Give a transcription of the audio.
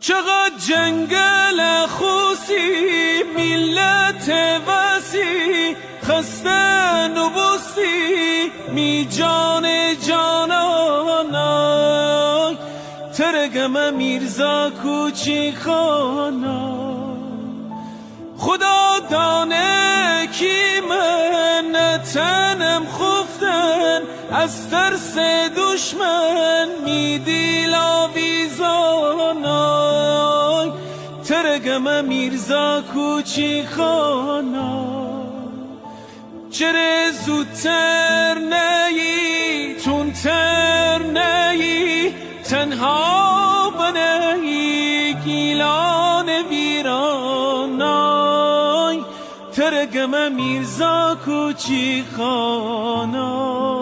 چقدر جنگل خوسی ملت وسی خسته نبوسی می جان جانانای ترگم میرزا کوچی خانا خدا دانه کی من تنم خفتن از ترس دشمن می دیل آویزانای ترگم میرزا کوچی خانا چرا زودتر نیی تونتر نیی تنها بنهی گیلان ویرانای ترگم میرزا کوچی خانا